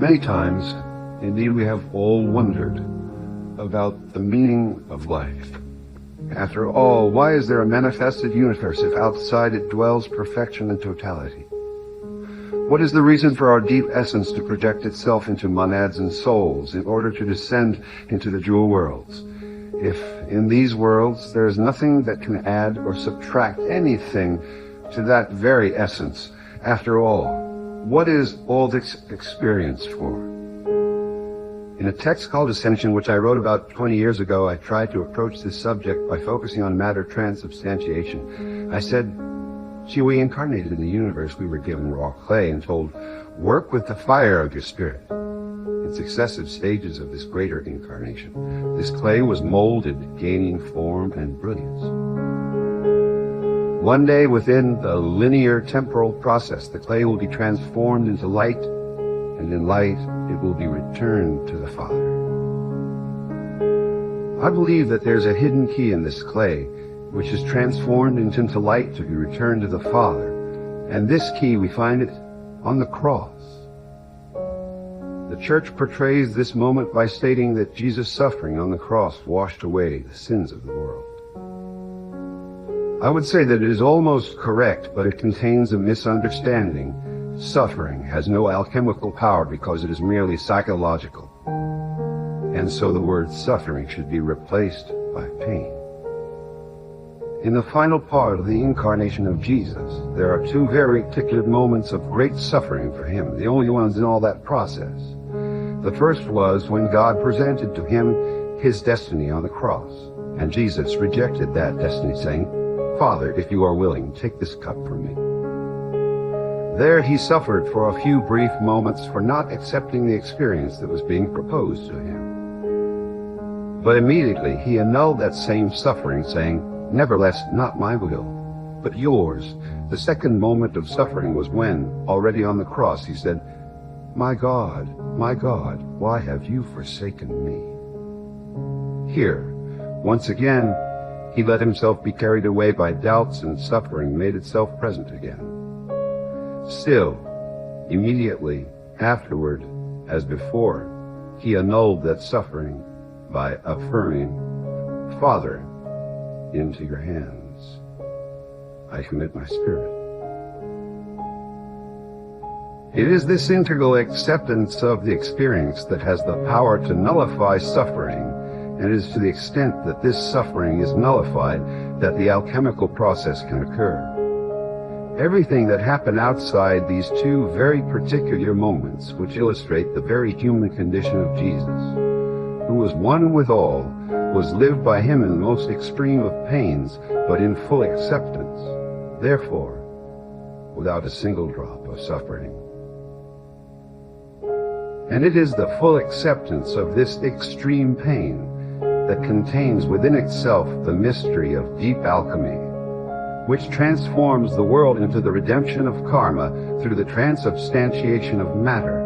Many times, indeed, we have all wondered about the meaning of life. After all, why is there a manifested universe if outside it dwells perfection and totality? What is the reason for our deep essence to project itself into monads and souls in order to descend into the dual worlds? If in these worlds there is nothing that can add or subtract anything to that very essence, after all, what is all this experience for? In a text called Ascension, which I wrote about 20 years ago, I tried to approach this subject by focusing on matter transubstantiation. I said, see, we incarnated in the universe. We were given raw clay and told, work with the fire of your spirit. In successive stages of this greater incarnation, this clay was molded, gaining form and brilliance. One day, within the linear temporal process, the clay will be transformed into light, and in light it will be returned to the Father. I believe that there's a hidden key in this clay, which is transformed into light to be returned to the Father. And this key, we find it on the cross. The Church portrays this moment by stating that Jesus' suffering on the cross washed away the sins of the world. I would say that it is almost correct, but it contains a misunderstanding. Suffering has no alchemical power because it is merely psychological. And so the word suffering should be replaced by pain. In the final part of the incarnation of Jesus, there are two very particular moments of great suffering for him, the only ones in all that process. The first was when God presented to him his destiny on the cross, and Jesus rejected that destiny, saying, Father, if you are willing, take this cup from me. There he suffered for a few brief moments for not accepting the experience that was being proposed to him. But immediately he annulled that same suffering, saying, Nevertheless, not my will, but yours. The second moment of suffering was when, already on the cross, he said, my God, why have you forsaken me? Here, once again, he let himself be carried away by doubts, and suffering made itself present again. Still, immediately afterward, as before, he annulled that suffering by affirming, Father, into your hands I commit my spirit. It is this integral acceptance of the experience that has the power to nullify suffering, and it is to the extent that this suffering is nullified that the alchemical process can occur. Everything that happened outside these two very particular moments, which illustrate the very human condition of Jesus, who was one with all, was lived by him in the most extreme of pains, but in full acceptance, therefore, without a single drop of suffering. And it is the full acceptance of this extreme pain that contains within itself the mystery of deep alchemy, which transforms the world into the redemption of karma through the transubstantiation of matter.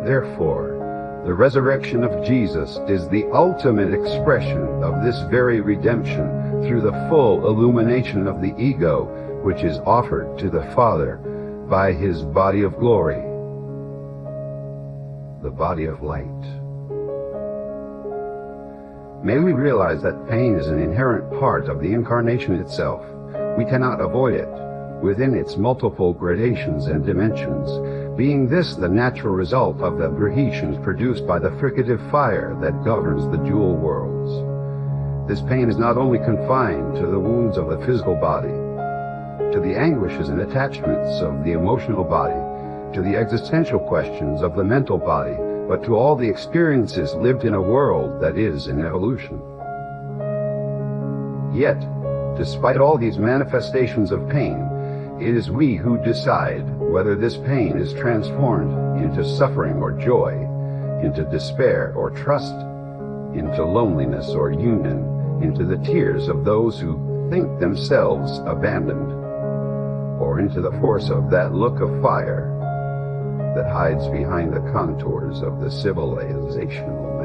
Therefore, the resurrection of Jesus is the ultimate expression of this very redemption through the full illumination of the ego, which is offered to the Father by his body of glory, the body of light. May we realize that pain is an inherent part of the incarnation itself. We cannot avoid it within its multiple gradations and dimensions, being this the natural result of the aberrations produced by the fricative fire that governs the dual worlds. This pain is not only confined to the wounds of the physical body, to the anguishes and attachments of the emotional body, to the existential questions of the mental body, but to all the experiences lived in a world that is in evolution. Yet, despite all these manifestations of pain, it is we who decide whether this pain is transformed into suffering or joy, into despair or trust, into loneliness or union, into the tears of those who think themselves abandoned, or into the force of that look of fire that hides behind the contours of the civilizational